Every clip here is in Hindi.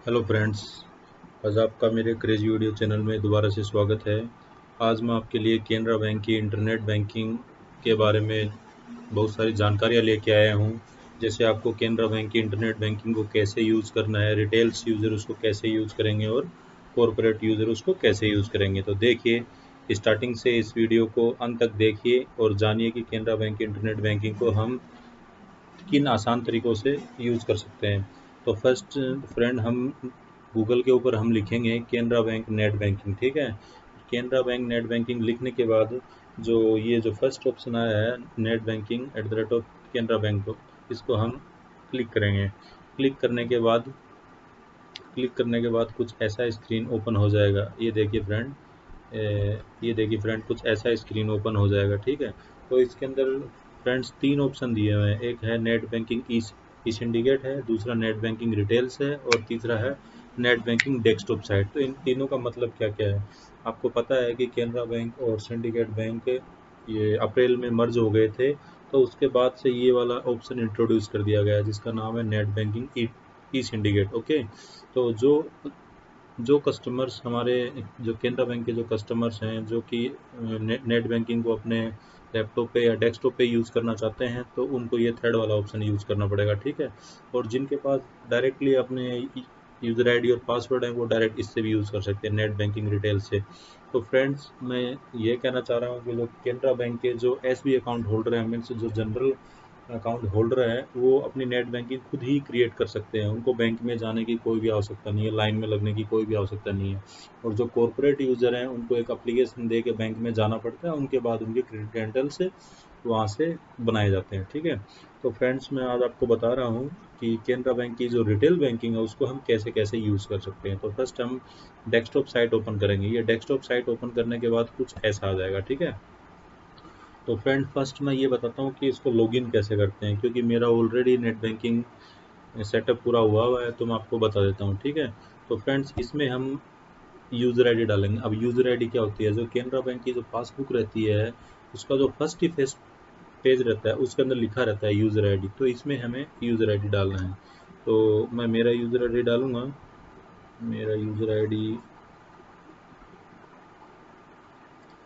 Hello friends. आज आपका मेरे क्रेजी वीडियो चैनल में दोबारा से स्वागत है। आज मैं आपके लिए केनरा बैंक की इंटरनेट बैंकिंग के बारे में बहुत सारी जानकारियाँ लेके आया हूँ। जैसे आपको केनरा बैंक की इंटरनेट बैंकिंग को कैसे यूज़ करना है, रिटेल्स यूज़र उसको कैसे यूज़ करेंगे और कॉरपोरेट यूज़र उसको कैसे यूज़ करेंगे। तो देखिए, स्टार्टिंग से इस वीडियो को अंत तक देखिए और जानिए कि केनरा बैंक की इंटरनेट बैंकिंग को हम किन आसान तरीकों से यूज़ कर सकते हैं। तो फर्स्ट फ्रेंड, हम गूगल के ऊपर हम लिखेंगे केनरा बैंक नेट बैंकिंग, ठीक है। केनरा बैंक नेट बैंकिंग लिखने के बाद जो फर्स्ट ऑप्शन आया है, net banking at the rate of Canara bank को, इसको हम क्लिक करेंगे। क्लिक करने के बाद क्लिक करने के बाद कुछ ऐसा स्क्रीन ओपन हो जाएगा। ये देखिए फ्रेंड, कुछ ऐसा स्क्रीन ओपन हो जाएगा, ठीक है। तो इसके अंदर फ्रेंड्स तीन ऑप्शन दिए हुए हैं। एक है नेट बैंकिंग ई सिंडिकेट है, दूसरा नेट बैंकिंग रिटेल्स है और तीसरा है नेट बैंकिंग डेस्कटॉप साइट। तो इन तीनों का मतलब क्या क्या है, आपको पता है कि केनरा बैंक और सिंडिकेट बैंक ये अप्रैल में मर्ज हो गए थे। तो उसके बाद से ये वाला ऑप्शन इंट्रोड्यूस कर दिया गया है जिसका नाम है नेट बैंकिंग ई सिंडिकेट। ओके। तो जो जो कस्टमर्स हमारे, जो केनरा बैंक के जो कस्टमर्स हैं जो कि नेट बैंकिंग को अपने लैपटॉप पे या डेस्कटॉप पे यूज़ करना चाहते हैं, तो उनको ये थर्ड वाला ऑप्शन यूज़ करना पड़ेगा, ठीक है। और जिनके पास डायरेक्टली अपने यूज़र आईडी और पासवर्ड है, वो डायरेक्ट इससे भी यूज़ कर सकते हैं, नेट बैंकिंग रिटेल से। तो फ्रेंड्स, मैं ये कहना चाह रहा हूँ कि जो केनरा बैंक के जो एसबी अकाउंट होल्डर हैं, मीन्स जो जनरल अकाउंट होल्डर है, वो अपनी नेट बैंकिंग खुद ही क्रिएट कर सकते हैं। उनको बैंक में जाने की कोई भी आवश्यकता नहीं है, लाइन में लगने की कोई भी आवश्यकता नहीं है। और जो कॉरपोरेट यूज़र हैं, उनको एक एप्लीकेशन दे के बैंक में जाना पड़ता है, उनके बाद उनके क्रेडेंशियल से वहाँ से बनाए जाते हैं, ठीक है। तो फ्रेंड्स, मैं आज आपको बता रहा हूँ कि केनरा बैंक की जो रिटेल बैंकिंग है उसको हम कैसे कैसे यूज़ कर सकते हैं। तो फर्स्ट हम डेस्कटॉप साइट ओपन करेंगे। ये डेस्कटॉप साइट ओपन करने के बाद कुछ ऐसा आ जाएगा, ठीक है। तो फ्रेंड, फर्स्ट मैं ये बताता हूँ कि इसको लॉगिन कैसे करते हैं, क्योंकि मेरा ऑलरेडी नेट बैंकिंग सेटअप पूरा हुआ हुआ है, तो मैं आपको बता देता हूँ, ठीक है। तो फ्रेंड्स, इसमें हम यूज़र आईडी डालेंगे। अब यूज़र आईडी क्या होती है, जो केनरा बैंक की जो पासबुक रहती है, उसका जो फर्स्ट ही पेज रहता है उसके अंदर लिखा रहता है यूज़र आईडी। तो इसमें हमें यूज़र आईडी डालना है। तो मैं मेरा यूज़र आईडी डालूंगा। मेरा यूज़र आईडी,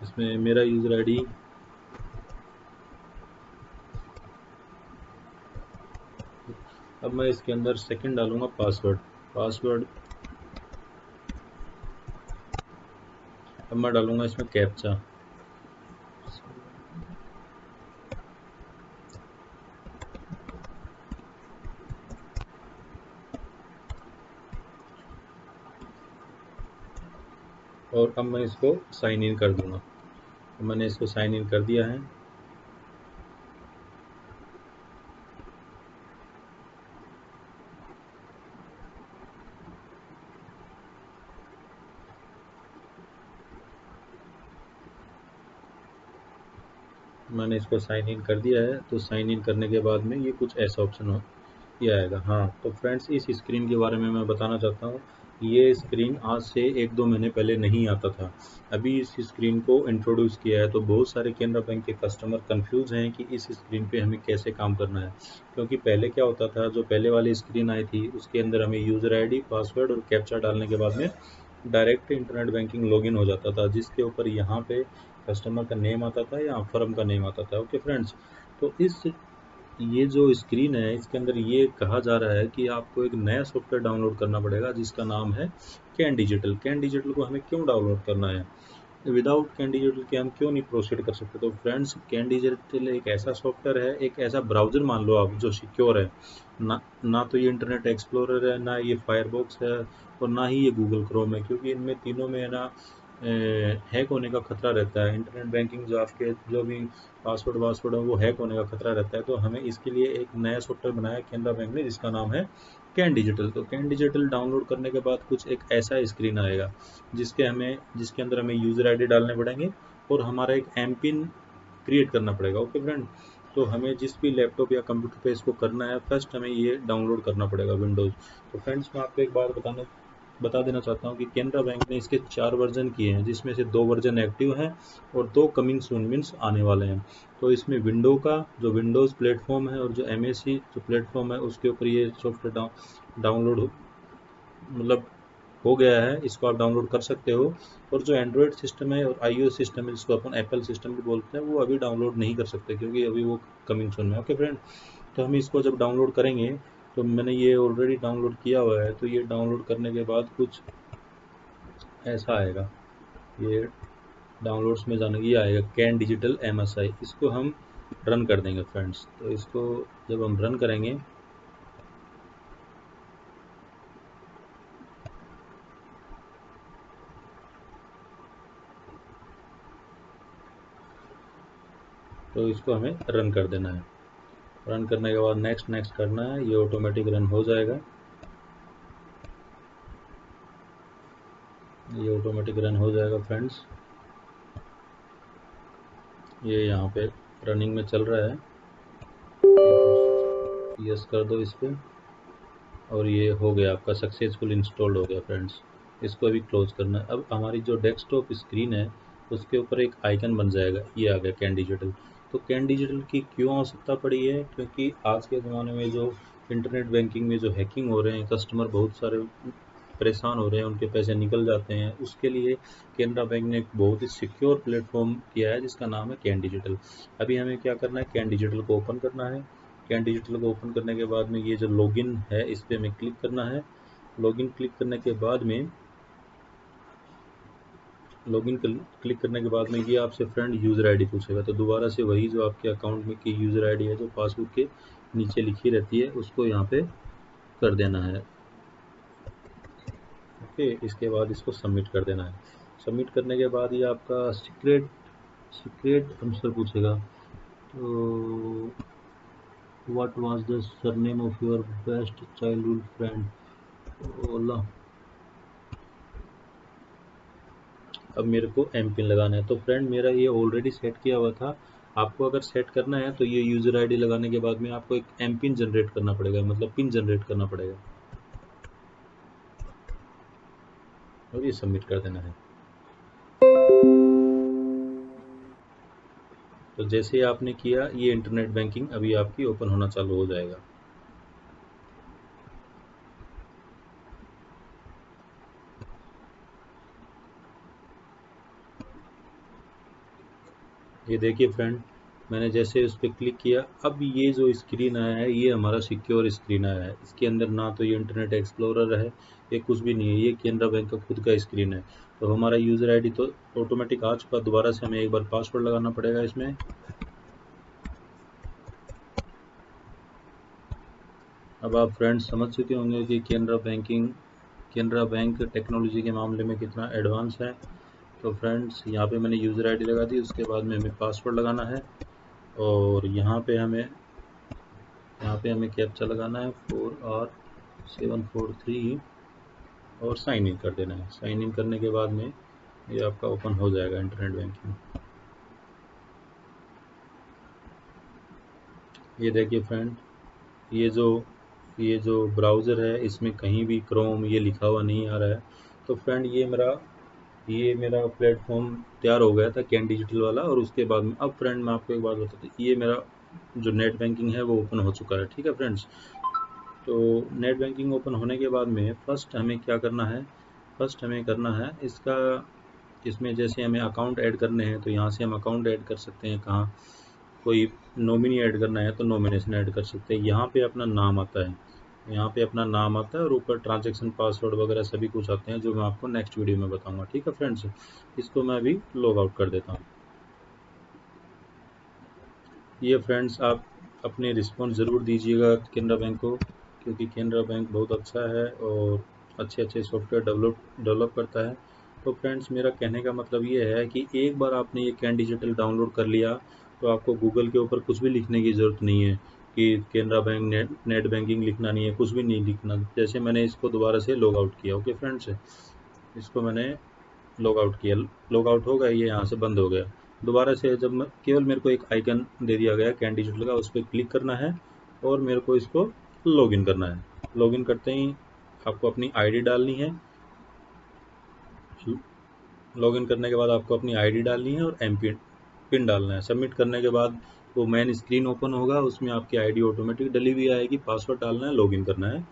इसमें मेरा यूज़र आईडी, अब मैं इसके अंदर सेकंड डालूंगा पासवर्ड। पासवर्ड, अब मैं डालूंगा इसमें कैप्चा। और अब मैं इसको साइन इन कर दूंगा। तो मैंने इसको साइन इन कर दिया है। मैंने इसको साइन इन कर दिया है। तो साइन इन करने के बाद में ये कुछ ऐसा ऑप्शन हो, ये आएगा। हाँ, तो फ्रेंड्स, इस स्क्रीन के बारे में मैं बताना चाहता हूँ। ये स्क्रीन आज से 1-2 महीने पहले नहीं आता था, अभी इस स्क्रीन को इंट्रोड्यूस किया है। तो बहुत सारे केनरा बैंक के कस्टमर कंफ्यूज हैं कि इस स्क्रीन पे हमें कैसे काम करना है। क्योंकि पहले क्या होता था, जो पहले वाली स्क्रीन आई थी उसके अंदर हमें यूज़र आईडी, पासवर्ड और कैप्चा डालने के बाद में डायरेक्ट इंटरनेट बैंकिंग लॉगिन हो जाता था, जिसके ऊपर यहाँ पे कस्टमर का नेम आता था या फर्म का नेम आता था। ओके फ्रेंड्स, तो इस ये जो स्क्रीन है, इसके अंदर ये कहा जा रहा है कि आपको एक नया सॉफ्टवेयर डाउनलोड करना पड़ेगा जिसका नाम है कैन डिजिटल। कैन डिजिटल को हमें क्यों डाउनलोड करना है, विदाउट कैन डिजिटल के हम क्यों नहीं प्रोसीड कर सकते। तो फ्रेंड्स, कैन डिजिटल एक ऐसा सॉफ्टवेयर है, एक ऐसा ब्राउज़र मान लो आप, जो सिक्योर है। ना तो ये इंटरनेट एक्सप्लोरर है, ना ये फायरबॉक्स है, और ना ही ये गूगल क्रोम है, क्योंकि इनमें तीनों में है ना हैक होने का खतरा रहता है। इंटरनेट बैंकिंग जो आपके जो भी पासवर्ड वासवर्ड है, वो हैक होने का खतरा रहता है। तो हमें इसके लिए एक नया सॉफ्टवेयर बनाया केनरा बैंक ने जिसका नाम है कैन डिजिटल। तो कैन डिजिटल डाउनलोड करने के बाद कुछ एक ऐसा स्क्रीन आएगा जिसके अंदर हमें यूज़र आईडी डालने पड़ेंगे और हमारा एक एम पिन क्रिएट करना पड़ेगा। ओके फ्रेंड, तो हमें जिस भी लैपटॉप या कंप्यूटर पे इसको करना है, फर्स्ट हमें ये डाउनलोड करना पड़ेगा, विंडोज़। तो फ्रेंड्स, मैं आपको एक बात बता देना चाहता हूँ कि केनरा बैंक ने इसके 4 वर्जन किए हैं, जिसमें से 2 वर्जन एक्टिव हैं और 2 कमिंग सून मीन्स आने वाले हैं। तो इसमें विंडो का जो विंडोज़ प्लेटफॉर्म है और जो एमएसी जो प्लेटफॉर्म है, उसके ऊपर ये सॉफ्टवेयर डाउनलोड मतलब हो गया है, इसको आप डाउनलोड कर सकते हो। और जो एंड्रॉयड सिस्टम है और iOS सिस्टम है, जिसको अपन एप्पल सिस्टम भी बोलते हैं, वो अभी डाउनलोड नहीं कर सकते, क्योंकि अभी वो कमिंग सून में। ओके फ्रेंड, तो हम इसको जब डाउनलोड करेंगे, तो मैंने ये ऑलरेडी डाउनलोड किया हुआ है, तो ये डाउनलोड करने के बाद कुछ ऐसा आएगा। ये डाउनलोड्स में जाने ये आएगा कैन डिजिटल MSI, इसको हम रन कर देंगे फ्रेंड्स। तो इसको जब हम रन करेंगे, तो इसको हमें रन कर देना है। रन करने के बाद नेक्स्ट नेक्स्ट करना है, ये ऑटोमेटिक रन हो जाएगा। ये ऑटोमेटिक रन हो जाएगा फ्रेंड्स। ये यहाँ पे रनिंग में चल रहा है, यस कर दो इस पर, और ये हो गया आपका सक्सेसफुल इंस्टॉल्ड हो गया फ्रेंड्स। इसको अभी क्लोज करना है। अब हमारी जो डेस्कटॉप स्क्रीन है, उसके ऊपर एक आइकन बन जाएगा, ये आ गया कैन डिजिटल। तो कैन डिजिटल की क्यों आवश्यकता पड़ी है? क्योंकि आज के ज़माने में जो इंटरनेट बैंकिंग में जो हैकिंग हो रहे हैं, कस्टमर बहुत सारे परेशान हो रहे हैं, उनके पैसे निकल जाते हैं, उसके लिए केनरा बैंक ने एक बहुत ही सिक्योर प्लेटफॉर्म किया है, जिसका नाम है कैन डिजिटल। अभी हमें क्या करना है, कैन डिजिटल को ओपन करना है। कैन डिजिटल को ओपन करने के बाद में ये जो लॉगिन है, इस पर हमें क्लिक करना है। लॉगिन क्लिक करने के बाद में लॉगिन क्लिक करने के बाद में ये आपसे फ्रेंड यूज़र आईडी पूछेगा, तो दोबारा से वही जो आपके अकाउंट में की यूज़र आईडी है, जो पासबुक के नीचे लिखी रहती है, उसको यहाँ पे कर देना है। ओके, इसके बाद इसको सबमिट कर देना है। सबमिट करने के बाद ये आपका सीक्रेट आंसर पूछेगा। तो what was the surname of your best childhood friend ओला। अब मेरे को एम पिन लगाना है। तो फ्रेंड मेरा ये ऑलरेडी सेट किया हुआ था। आपको अगर सेट करना है तो ये यूज़र आईडी लगाने के बाद में आपको एक एम पिन जनरेट करना पड़ेगा, मतलब पिन जनरेट करना पड़ेगा, और ये सबमिट कर देना है। तो जैसे आपने किया, ये इंटरनेट बैंकिंग अभी आपकी ओपन होना चालू हो जाएगा। ये देखिए फ्रेंड, मैंने जैसे उस पर क्लिक किया, अब ये जो स्क्रीन आया है, ये हमारा सिक्योर स्क्रीन आया है। इसके अंदर ना तो ये इंटरनेट एक्सप्लोरर है, ये कुछ भी नहीं है, ये केनरा बैंक का खुद का स्क्रीन है। तो हमारा यूज़र आईडी तो ऑटोमेटिक आ चुका, दोबारा से हमें एक बार पासवर्ड लगाना पड़ेगा इसमें। अब आप फ्रेंड्स समझ चुके होंगे कि केनरा बैंक टेक्नोलॉजी के मामले में कितना एडवांस है। तो फ्रेंड्स यहाँ पे मैंने यूज़र आईडी लगा दी, उसके बाद में हमें पासवर्ड लगाना है, और यहाँ पे हमें कैप्चा लगाना है 4R743, और साइन इन कर देना है। साइन इन करने के बाद में ये आपका ओपन हो जाएगा इंटरनेट बैंकिंग। ये देखिए फ्रेंड, ये जो ये जो ब्राउज़र है, इसमें कहीं भी क्रोम ये लिखा हुआ नहीं आ रहा है। तो फ्रेंड ये मेरा प्लेटफॉर्म तैयार हो गया था कैन डिजिटल वाला। और उसके बाद में अब फ्रेंड मैं आपको एक बात बताता हूँ, ये मेरा जो नेट बैंकिंग है वो ओपन हो चुका है। ठीक है फ्रेंड्स, तो नेट बैंकिंग ओपन होने के बाद में फर्स्ट हमें क्या करना है, फर्स्ट हमें करना है इसमें जैसे हमें अकाउंट ऐड करने हैं, तो यहाँ से हम अकाउंट ऐड कर सकते हैं। कहाँ कोई नॉमिनी ऐड करना है तो नॉमिनेशन ऐड कर सकते हैं। यहाँ पे अपना नाम आता है, यहाँ पे अपना नाम आता है, और ऊपर ट्रांजैक्शन पासवर्ड वगैरह सभी कुछ आते हैं, जो मैं आपको नेक्स्ट वीडियो में बताऊंगा। ठीक है फ्रेंड्स, इसको मैं अभी लॉग आउट कर देता हूँ। ये फ्रेंड्स, आप अपने रिस्पॉन्स ज़रूर दीजिएगा केनरा बैंक को, क्योंकि केनरा बैंक बहुत अच्छा है और अच्छे अच्छे सॉफ्टवेयर डेवलप करता है। तो फ्रेंड्स, मेरा कहने का मतलब ये है कि एक बार आपने ये कैन डिजिटल डाउनलोड कर लिया, तो आपको गूगल के ऊपर कुछ भी लिखने की ज़रूरत नहीं है कि केनरा बैंक नेट बैंकिंग लिखना नहीं है, कुछ भी नहीं लिखना। जैसे मैंने इसको दोबारा से लॉग आउट किया, ओके फ्रेंड्स, इसको मैंने लॉग आउट किया, लॉग आउट हो गया, ये यहाँ से बंद हो गया। दोबारा से जब केवल मेरे को एक आइकन दे दिया गया कैन डिजिटल का, उस पर क्लिक करना है, और मेरे को इसको लॉगिन करना है। लॉगिन करते ही आपको अपनी आईडी डालनी है। लॉगिन करने के बाद आपको अपनी आईडी डालनी है और एम पिन डालना है। सबमिट करने के बाद वो मेन स्क्रीन ओपन होगा, उसमें आपकी आईडी ऑटोमेटिक डली हुई आएगी, पासवर्ड डालना है, लॉगिन करना है।